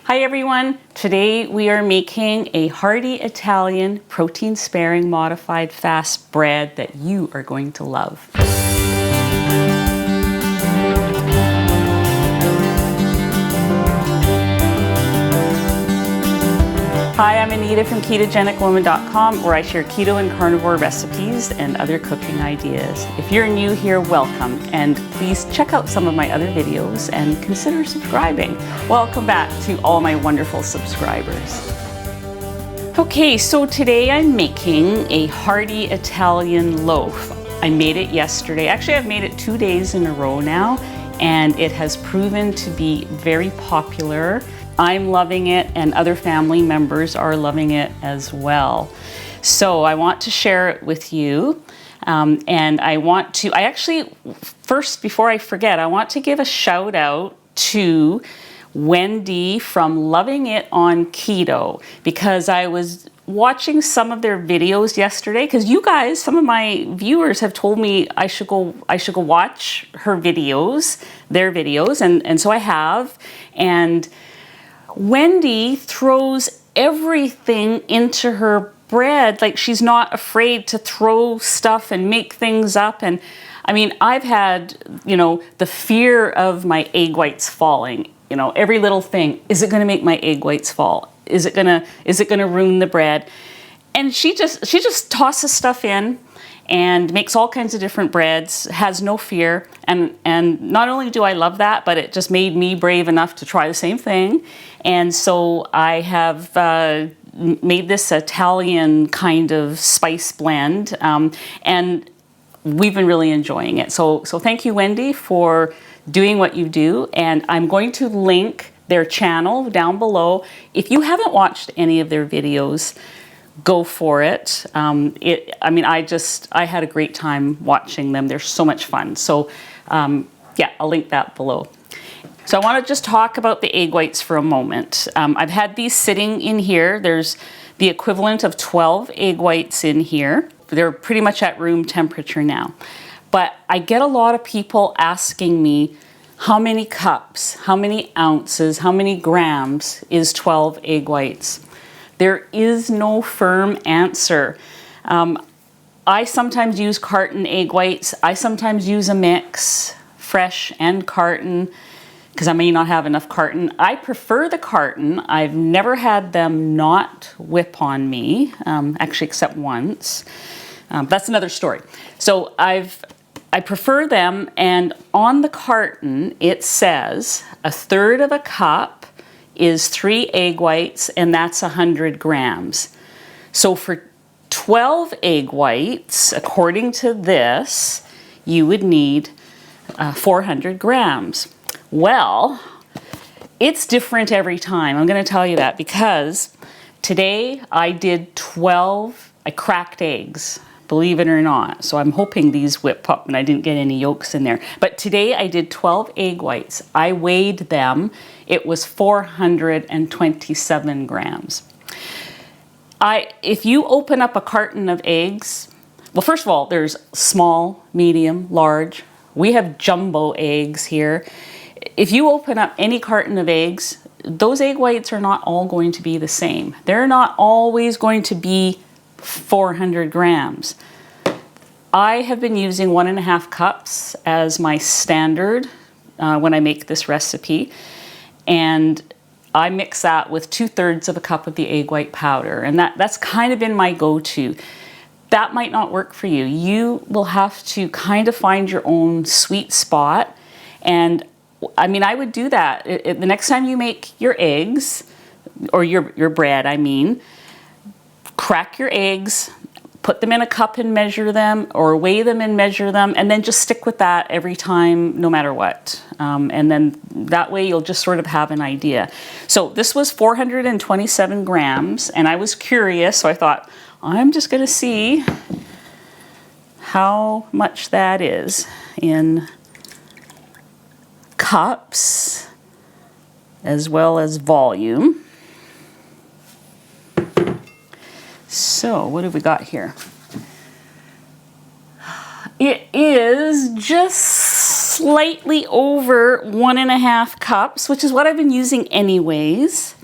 Hi everyone, today we are making a hearty Italian protein-sparing modified fast bread that you are going to love. Hi, I'm Anita from KetogenicWoman.com, where I share keto and carnivore recipes and other cooking ideas. If you're new here, welcome, and please check out some of my other videos and consider subscribing. Welcome back to all my wonderful subscribers. Okay, so today I'm making a hearty Italian loaf. I made it yesterday. Actually, I've made it 2 days in a row now, and it has proven to be very popular. I'm loving it, and other family members are loving it as well. So I want to share it with you. And first, before I forget, I want to give a shout out to Wendy from Loving It on Keto, because I was watching some of their videos yesterday, because you guys, some of my viewers have told me I should go watch her videos, their videos, and so I have. And Wendy throws everything into her bread. Like, she's not afraid to throw stuff and make things up. And I mean, I've had, the fear of my egg whites falling, every little thing. Is it going to make my egg whites fall? Is it going to ruin the bread? And she just tosses stuff in and makes all kinds of different breads, has no fear. And not only do I love that, but it just made me brave enough to try the same thing. And so I have made this Italian kind of spice blend, and we've been really enjoying it. So thank you, Wendy, for doing what you do. And I'm going to link their channel down below. If you haven't watched any of their videos, go for it. I had a great time watching them. They're so much fun. So yeah, I'll link that below. So I want to just talk about the egg whites for a moment. I've had these sitting in here. There's the equivalent of 12 egg whites in here. They're pretty much at room temperature now. But I get a lot of people asking me, how many cups, how many ounces, how many grams is 12 egg whites? There is no firm answer. I sometimes use carton egg whites. I sometimes use a mix, fresh and carton, because I may not have enough carton. I prefer the carton. I've never had them not whip on me, actually except once. That's another story. So I prefer them, and on the carton it says 1/3 of a cup is 3 egg whites, and that's 100 grams. So for 12 egg whites, according to this, you would need 400 grams. Well, it's different every time. I'm going to tell you that, because today I did 12, I cracked eggs, believe it or not. So I'm hoping these whip up and I didn't get any yolks in there. But today I did 12 egg whites. I weighed them. It was 427 grams. If you open up a carton of eggs, well, first of all, there's small, medium, large. We have jumbo eggs here. If you open up any carton of eggs, those egg whites are not all going to be the same. They're not always going to be 400 grams. I have been using 1.5 cups as my standard when I make this recipe. And I mix that with 2/3 of a cup of the egg white powder. And that's kind of been my go-to. That might not work for you. You will have to kind of find your own sweet spot. And I mean, I would do that. The next time you make your eggs, or your bread, crack your eggs, put them in a cup and measure them, or weigh them and measure them, and then just stick with that every time, no matter what. And then that way you'll just sort of have an idea. So this was 427 grams, and I was curious, so I thought, I'm just going to see how much that is in cups as well as volume. So what have we got here? It is just slightly over 1.5 cups, which is what I've been using anyways.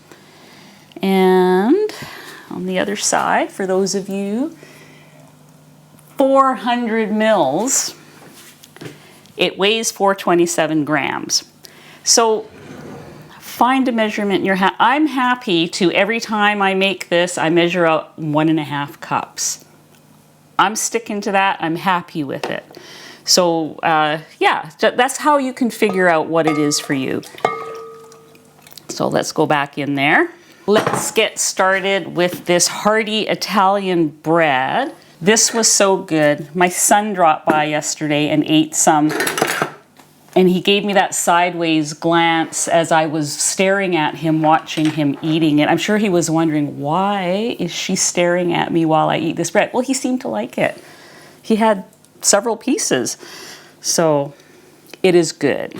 And on the other side, for those of you, 400 mils. It weighs 427 grams. So find a measurement in your hand. I'm happy to, every time I make this, I measure out 1.5 cups. I'm sticking to that. I'm happy with it. So yeah, that's how you can figure out what it is for you. So let's go back in there. Let's get started with this hearty Italian bread. This was so good. My son dropped by yesterday and ate some, and he gave me that sideways glance as I was staring at him, watching him eating it. I'm sure he was wondering, why is she staring at me while I eat this bread? Well, he seemed to like it. He had several pieces, so it is good.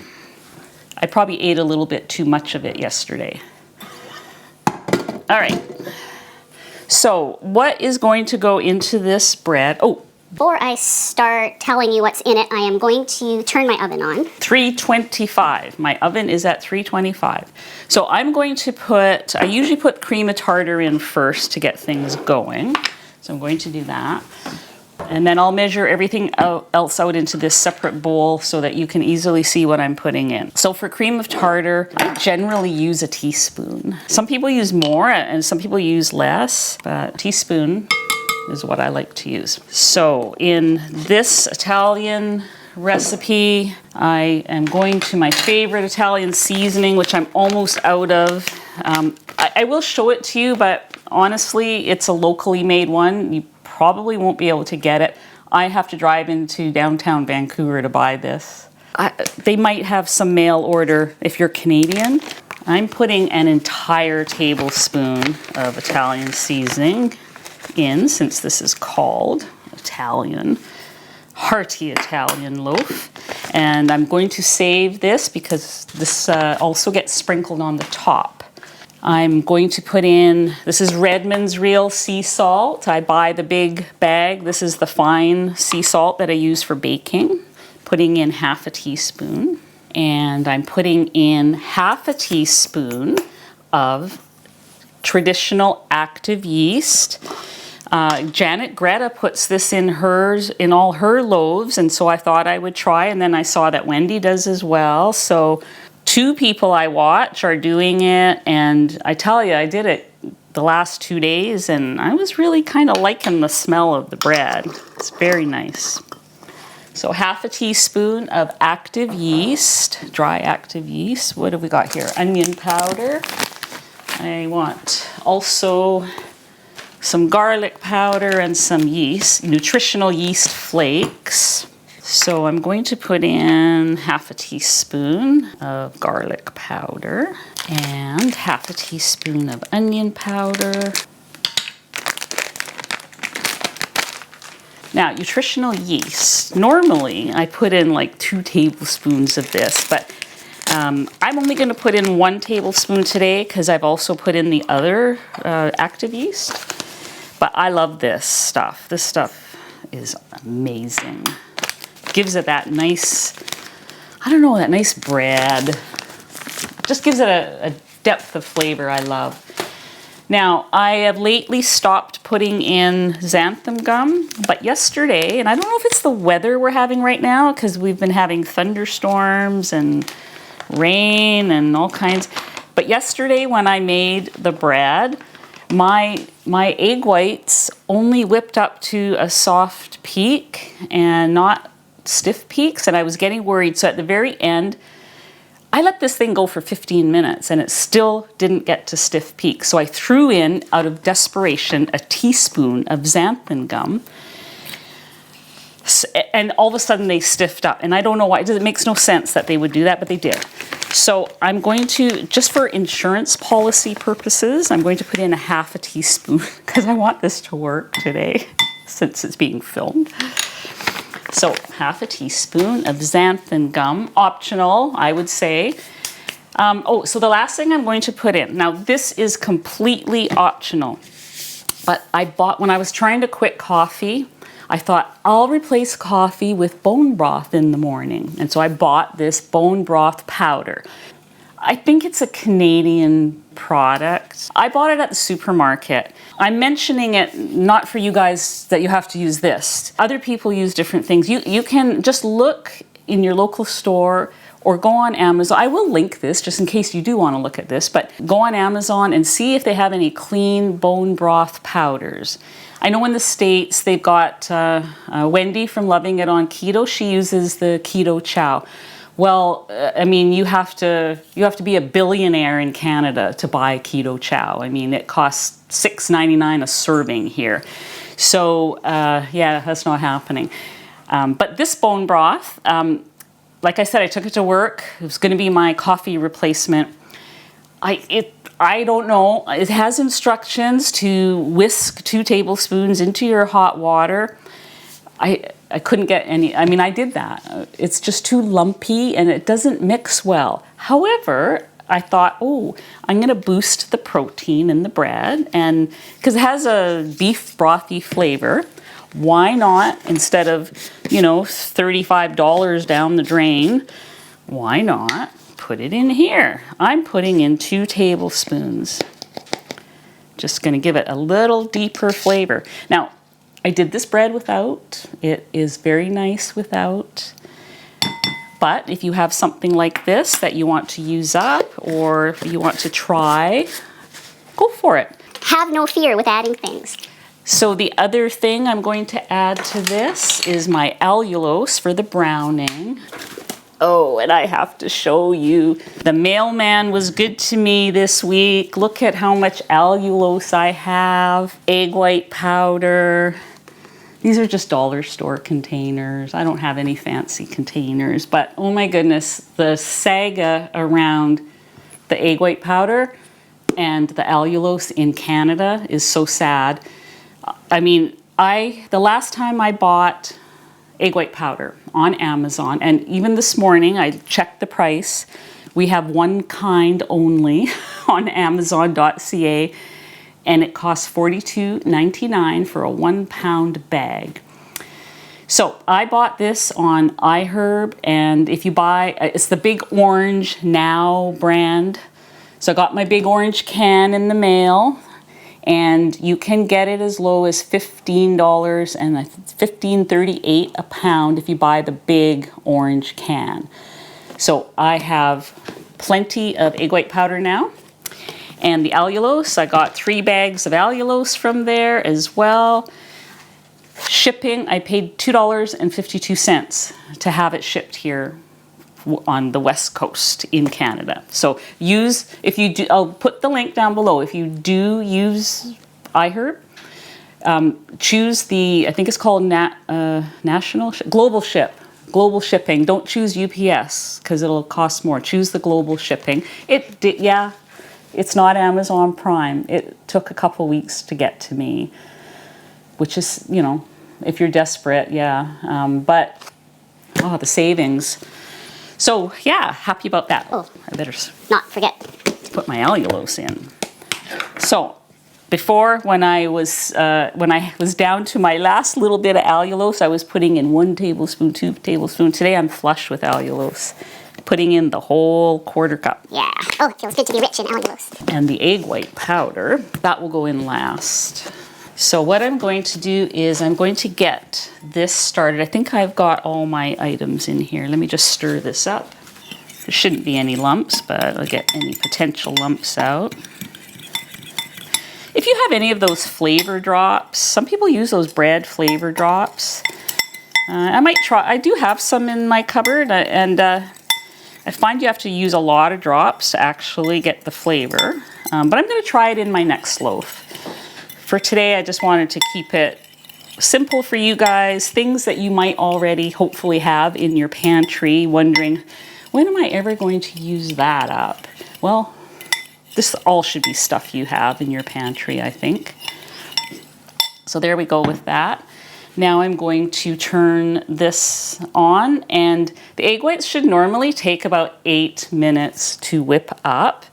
I probably ate a little bit too much of it yesterday. All right. So what is going to go into this bread? Oh, before I start telling you what's in it, I am going to turn my oven on. 325. My oven is at 325. So I'm going to put, I usually put cream of tartar in first to get things going. So I'm going to do that. And then I'll measure everything else out into this separate bowl so that you can easily see what I'm putting in. So for cream of tartar, I generally use a teaspoon. Some people use more and some people use less, but a teaspoon is what I like to use. So in this Italian recipe, I am going to my favorite Italian seasoning, which I'm almost out of. I will show it to you, but honestly, it's a locally made one. You probably won't be able to get it. I have to drive into downtown Vancouver to buy this. They might have some mail order if you're Canadian. I'm putting an entire tablespoon of Italian seasoning in, since this is called Italian, Hearty Italian Loaf. And I'm going to save this because this also gets sprinkled on the top. I'm going to put in, this is Redmond's Real Sea Salt. I buy the big bag. This is the fine sea salt that I use for baking. Putting in half a teaspoon. And I'm putting in half a teaspoon of traditional active yeast. Janet Greta puts this in hers, in all her loaves, and so I thought I would try, and then I saw that Wendy does as well. So 2 people I watch are doing it, and I tell you, I did it the last 2 days, and I was really kind of liking the smell of the bread. It's very nice. So half a teaspoon of active yeast, dry active yeast. What have we got here? Onion powder. I want also some garlic powder and some yeast, nutritional yeast flakes. So I'm going to put in half a teaspoon of garlic powder and half a teaspoon of onion powder. Now, nutritional yeast. Normally, I put in like 2 tablespoons of this, but I'm only going to put in 1 tablespoon today because I've also put in the other active yeast. But I love this stuff. This stuff is amazing. Gives it that nice, I don't know, that nice bread. Just gives it a depth of flavor I love. Now, I have lately stopped putting in xanthan gum, but yesterday, and I don't know if it's the weather we're having right now, because we've been having thunderstorms and rain and all kinds, but yesterday when I made the bread, my egg whites only whipped up to a soft peak and not stiff peaks, and I was getting worried. So at the very end, I let this thing go for 15 minutes and it still didn't get to stiff peaks. So I threw in, out of desperation, a teaspoon of xanthan gum, and all of a sudden they stiffed up. And I don't know why. It makes no sense that they would do that, but they did. So I'm going to, just for insurance policy purposes, I'm going to put in a half a teaspoon because I want this to work today since it's being filmed. So half a teaspoon of xanthan gum, optional, I would say. So the last thing I'm going to put in, now this is completely optional, but I bought, when I was trying to quit coffee, I thought I'll replace coffee with bone broth in the morning. And so I bought this bone broth powder. I think it's a Canadian product. I bought it at the supermarket. I'm mentioning it not for you guys that you have to use this. Other people use different things. You can just look in your local store or go on Amazon. I will link this just in case you do want to look at this, but go on Amazon and see if they have any clean bone broth powders. I know in the States they've got Wendy from Loving It on Keto. She uses the keto chow. Well, I mean, you have to be a billionaire in Canada to buy keto chow. I mean, it costs $6.99 a serving here. So yeah, that's not happening. But this bone broth, like I said, I took it to work. It was going to be my coffee replacement. I don't know. It has instructions to whisk 2 tablespoons into your hot water. I couldn't get any, I mean, I did that. It's just too lumpy and it doesn't mix well. However, I thought, oh, I'm going to boost the protein in the bread, and because it has a beef brothy flavor, why not, instead of, you know, $35 down the drain, why not put it in here? I'm putting in 2 tablespoons. Just going to give it a little deeper flavor. Now, I did this bread without. It is very nice without. But if you have something like this that you want to use up or you want to try, go for it. Have no fear with adding things. So the other thing I'm going to add to this is my allulose for the browning. Oh, and I have to show you. The mailman was good to me this week. Look at how much allulose I have. Egg white powder. These are just dollar store containers. I don't have any fancy containers, but oh my goodness, the saga around the egg white powder and the allulose in Canada is so sad. I mean, the last time I bought egg white powder on Amazon, and even this morning I checked the price. We have one kind only on Amazon.ca, and it costs $42.99 for a 1-pound bag. So I bought this on iHerb, and if you buy, it's the Big Orange Now brand. So I got my Big Orange can in the mail, and you can get it as low as $15 and $15.38 a pound if you buy the Big Orange can. So I have plenty of egg white powder now. And the allulose, I got 3 bags of allulose from there as well. Shipping, I paid $2.52 to have it shipped here on the West Coast in Canada. So if you do, I'll put the link down below. If you do use iHerb, choose I think it's called global shipping. Don't choose UPS because it'll cost more. Choose the global shipping. It's not Amazon Prime. It took a couple weeks to get to me, which is, you know, if you're desperate, yeah. But, the savings. So, yeah, happy about that. Oh, I better not forget. put my allulose in. So, before, when I was down to my last little bit of allulose, I was putting in 1 tablespoon, 2 tablespoons. Today, I'm flush with allulose. Putting in the whole 1/4 cup. Yeah. Oh, it feels good to be rich in allulose. And the egg white powder, that will go in last. So what I'm going to do is I'm going to get this started. I think I've got all my items in here. Let me just stir this up. There shouldn't be any lumps, but I'll get any potential lumps out. If you have any of those flavor drops, some people use those bread flavor drops. I might try. I do have some in my cupboard, and I find you have to use a lot of drops to actually get the flavor, but I'm going to try it in my next loaf. For today, I just wanted to keep it simple for you guys, things that you might already hopefully have in your pantry, wondering, when am I ever going to use that up? Well, this all should be stuff you have in your pantry, I think. So there we go with that. Now I'm going to turn this on, and the egg whites should normally take about 8 minutes to whip up.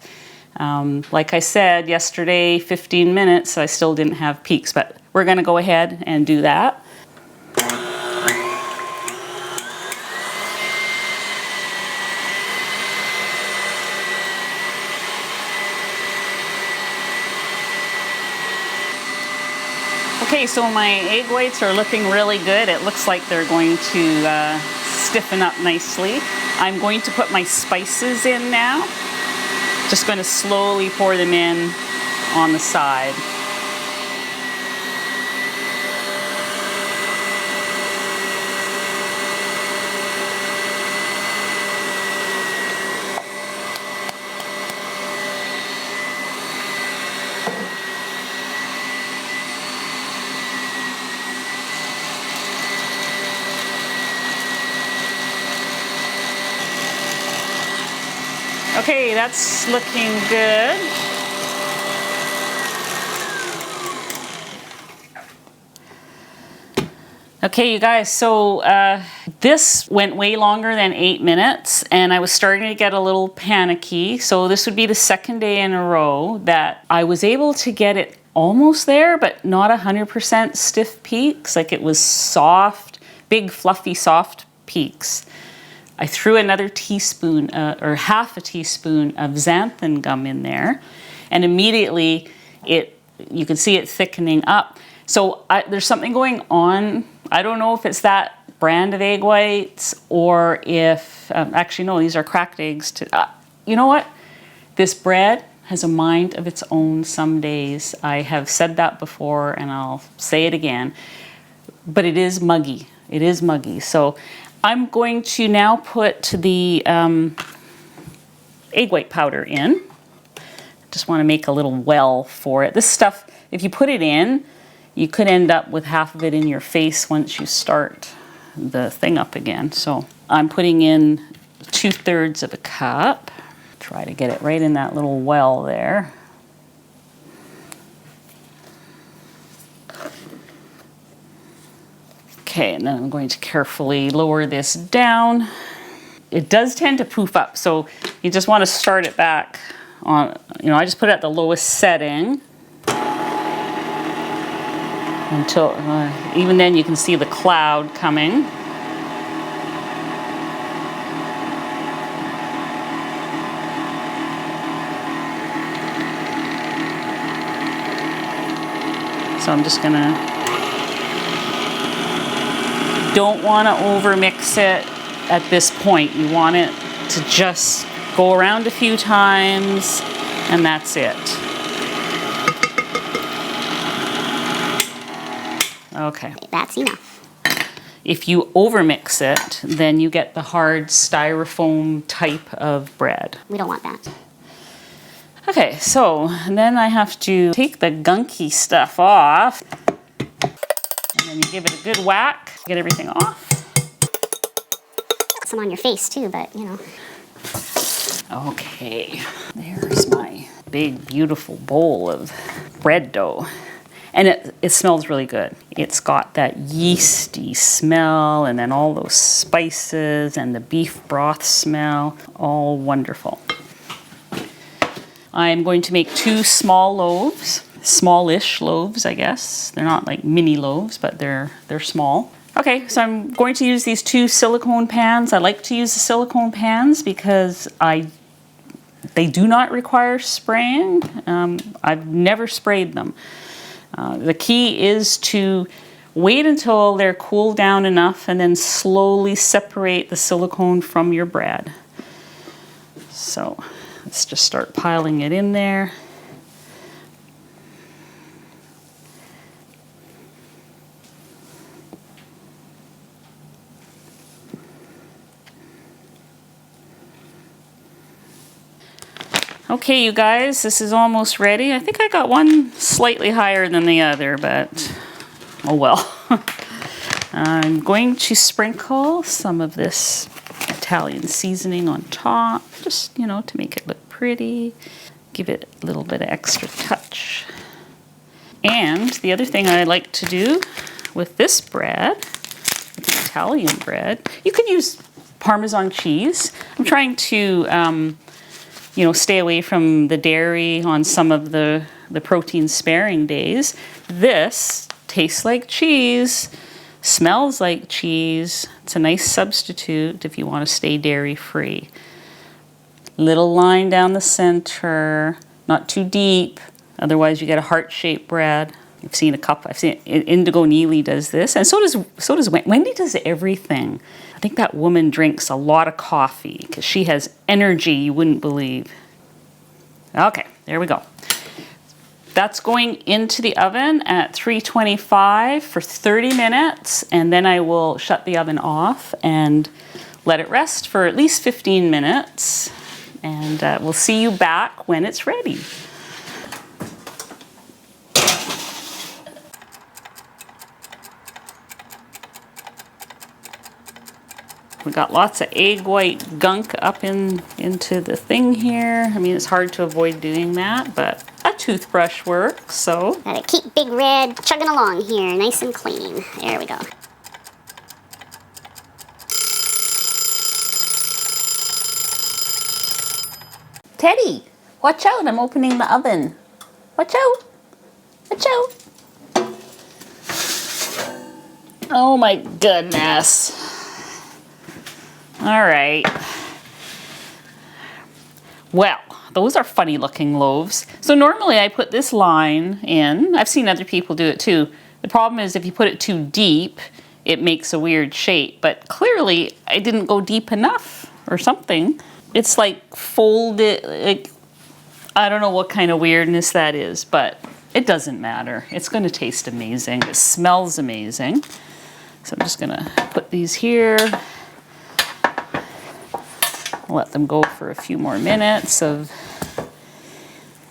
Like I said yesterday, 15 minutes, I still didn't have peaks, but we're gonna go ahead and do that. Okay, so my egg whites are looking really good. It looks like they're going to stiffen up nicely. I'm going to put my spices in now. Just going to slowly pour them in on the side. Okay, that's looking good. Okay, you guys, so this went way longer than 8 minutes, and I was starting to get a little panicky. So this would be the second day in a row that I was able to get it almost there, but not 100% stiff peaks. Like, it was soft, big, fluffy, soft peaks. I threw another teaspoon, or half a teaspoon of xanthan gum in there, and immediately you could see it thickening up. So there's something going on. I don't know if it's that brand of egg whites, or if, actually no, these are cracked eggs. You know what? This bread has a mind of its own some days. I have said that before, and I'll say it again, but it is muggy. It is muggy. So I'm going to now put the egg white powder in. Just want to make a little well for it. This stuff, if you put it in, you could end up with half of it in your face once you start the thing up again. So I'm putting in 2/3 of a cup. Try to get it right in that little well there. Okay, and then I'm going to carefully lower this down. It does tend to poof up, so you just want to start it back on, I just put it at the lowest setting until, even then you can see the cloud coming. So I'm just gonna, don't want to over mix it at this point. You want it to just go around a few times, and that's it. Okay. That's enough. If you over mix it, then you get the hard styrofoam type of bread. We don't want that. Okay, so and then I have to take the gunky stuff off. And then you give it a good whack, get everything off. Some on your face too, but Okay, there's my big, beautiful bowl of bread dough. And it smells really good. It's got that yeasty smell, and then all those spices and the beef broth smell, all wonderful. I'm going to make 2 small loaves, smallish loaves, I guess. They're not like mini loaves, but they're small. Okay, so I'm going to use these 2 silicone pans. I like to use the silicone pans because they do not require spraying. I've never sprayed them. The key is to wait until they're cooled down enough and then slowly separate the silicone from your bread. So let's just start piling it in there. Okay, you guys, this is almost ready. I think I got one slightly higher than the other, but oh well. I'm going to sprinkle some of this Italian seasoning on top, just, to make it look pretty. Give it a little bit of extra touch. And the other thing I like to do with this bread, with Italian bread, you could use Parmesan cheese. I'm trying to stay away from the dairy on some of the protein sparing days. This tastes like cheese, smells like cheese. It's a nice substitute if you want to stay dairy free. Little line down the center, not too deep, otherwise you get a heart-shaped bread. I've seen a couple. I've seen Indigo Neely does this, and so does Wendy. Does everything. I think that woman drinks a lot of coffee because she has energy you wouldn't believe. Okay, there we go. That's going into the oven at 325 for 30 minutes, and then I will shut the oven off and let it rest for at least 15 minutes, and we'll see you back when it's ready. We got lots of egg white gunk up into the thing here. I mean, it's hard to avoid doing that, but a toothbrush works, so. Gotta keep Big Red chugging along here, nice and clean. There we go. Teddy, watch out, I'm opening the oven. Watch out, watch out. Oh my goodness. All right. Well, those are funny looking loaves. So normally I put this line in. I've seen other people do it too. The problem is if you put it too deep, it makes a weird shape. But clearly I didn't go deep enough or something. It's like folded, like, I don't know what kind of weirdness that is, but it doesn't matter. It's gonna taste amazing. It smells amazing. So I'm just gonna put these here. Let them go for a few more minutes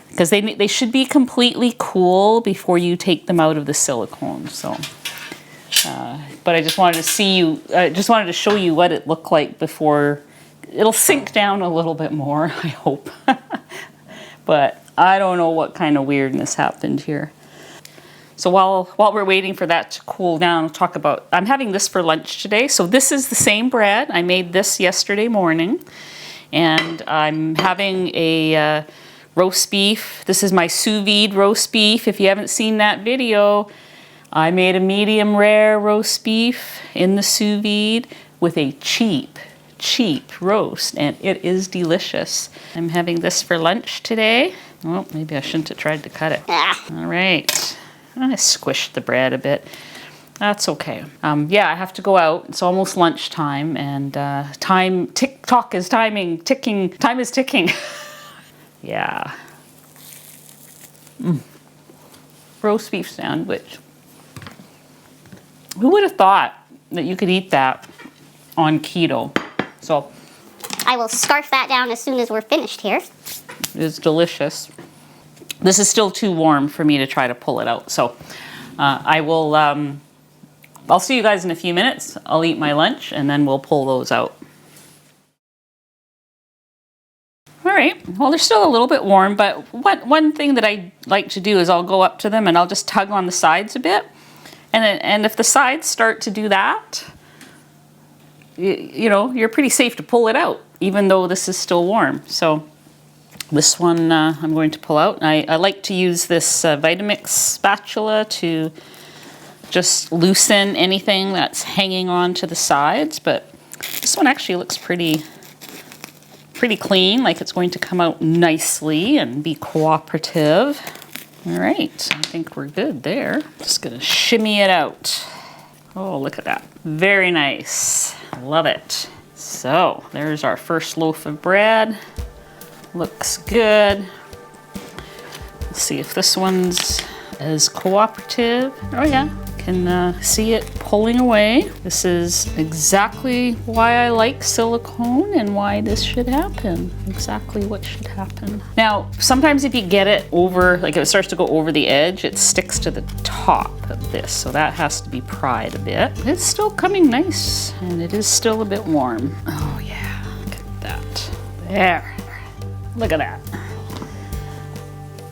because they should be completely cool before you take them out of the silicone. So, but I just wanted to show you what it looked like before. It'll sink down a little bit more, I hope. But I don't know what kind of weirdness happened here. So while we're waiting for that to cool down, I'm having this for lunch today. So this is the same bread. I made this yesterday morning. And I'm having a roast beef. This is my sous vide roast beef. If you haven't seen that video, I made a medium rare roast beef in the sous vide with a cheap roast. And it is delicious. I'm having this for lunch today. Well, maybe I shouldn't have tried to cut it. All right. I squished the bread a bit. That's okay. Yeah, I have to go out. It's almost lunchtime, and time is ticking. Yeah. Roast beef sandwich. Who would have thought that you could eat that on keto? So I will scarf that down as soon as we're finished here. it's delicious. This is still too warm for me to try to pull it out. So I'll see you guys in a few minutes. I'll eat my lunch and then we'll pull those out. All right, well, they're still a little bit warm, but one thing that I like to do is I'll go up to them and I'll just tug on the sides a bit. And if the sides start to do that, you know, you're pretty safe to pull it out, even though this is still warm. So this one I'm going to pull out. I like to use this Vitamix spatula to just loosen anything that's hanging on to the sides, but this one actually looks pretty clean, like it's going to come out nicely and be cooperative. All right, I think we're good there. Just gonna shimmy it out. Oh, look at that. Very nice. Love it. So there's our first loaf of bread. Looks good. Let's see if this one's as cooperative. Oh yeah, can see it pulling away. This is exactly why I like silicone and why this should happen. Exactly what should happen. Now, sometimes if you get it over, like if it starts to go over the edge, it sticks to the top of this. So that has to be pried a bit. It's still coming nice and it is still a bit warm. Oh yeah, look at that. There, look at that.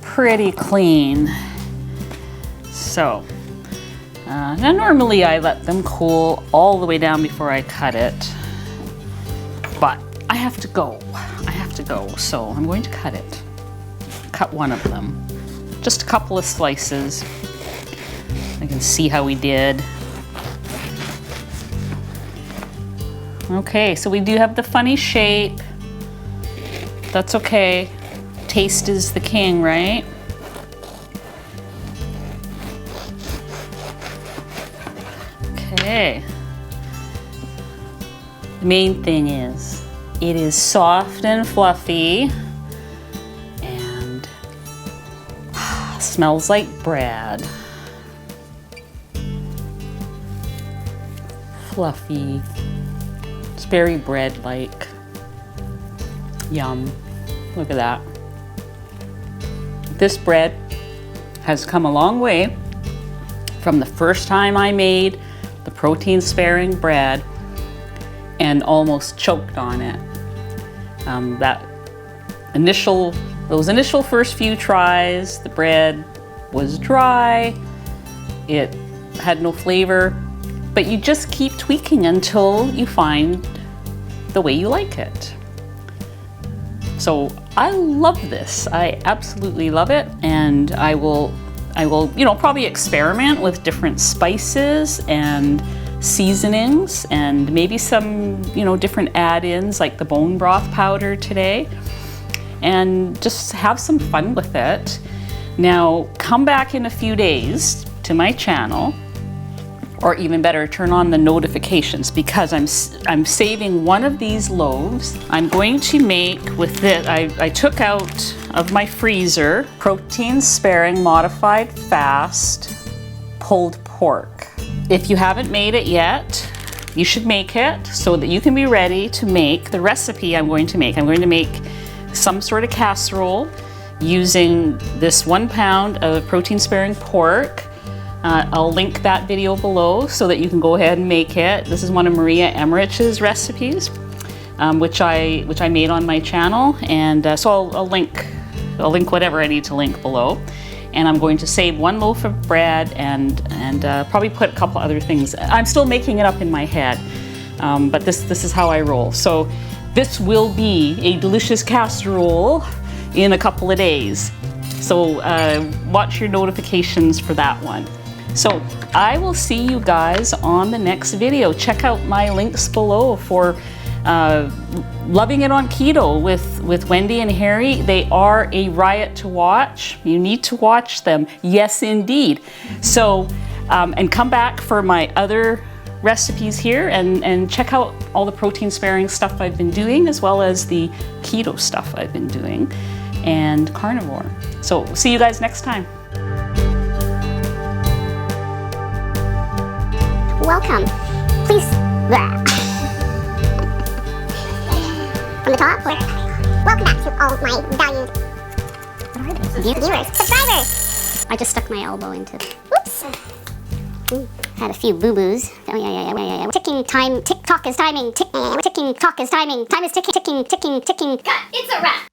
Pretty clean. So, now normally I let them cool all the way down before I cut it, but I have to go, so I'm going to cut it. Cut one of them, just a couple of slices. I can see how we did. Okay, so we do have the funny shape. That's okay. Taste is the king, right? Okay. The main thing is, it is soft and fluffy and smells like bread. Fluffy. It's very bread-like. Yum. Look at that. This bread has come a long way from the first time I made the protein-sparing bread and almost choked on it. Those initial first few tries, the bread was dry, it had no flavor, but you just keep tweaking until you find the way you like it. So I love this. I absolutely love it, and I will, probably experiment with different spices and seasonings and maybe some, different add-ins like the bone broth powder today, and just have some fun with it. Now, come back in a few days to my channel, or even better, turn on the notifications, because I'm saving one of these loaves. I'm going to make with it, I took out of my freezer protein sparing modified fast pulled pork. If you haven't made it yet, you should make it so that you can be ready to make the recipe I'm going to make. I'm going to make some sort of casserole using this 1 pound of protein sparing pork. I'll link that video below so that you can go ahead and make it. This is one of Maria Emmerich's recipes, which I made on my channel, and so I'll link whatever I need to link below. And I'm going to save 1 loaf of bread and probably put a couple other things. I'm still making it up in my head, but this is how I roll. So this will be a delicious casserole in a couple of days. So watch your notifications for that one. So I will see you guys on the next video. Check out my links below for Loving It on Keto with Wendy and Harry. They are a riot to watch. You need to watch them. Yes, indeed. So, and come back for my other recipes here and check out all the protein sparing stuff I've been doing, as well as the keto stuff I've been doing, and carnivore. So see you guys next time. Welcome. Please. From the top? Welcome back to all my valued viewers. Subscribers! I just stuck my elbow into. Whoops! Had a few boo-boos. Oh, yeah. Ticking time. Tick tock is timing. Ticking clock is timing. Time is ticking. It's a wrap.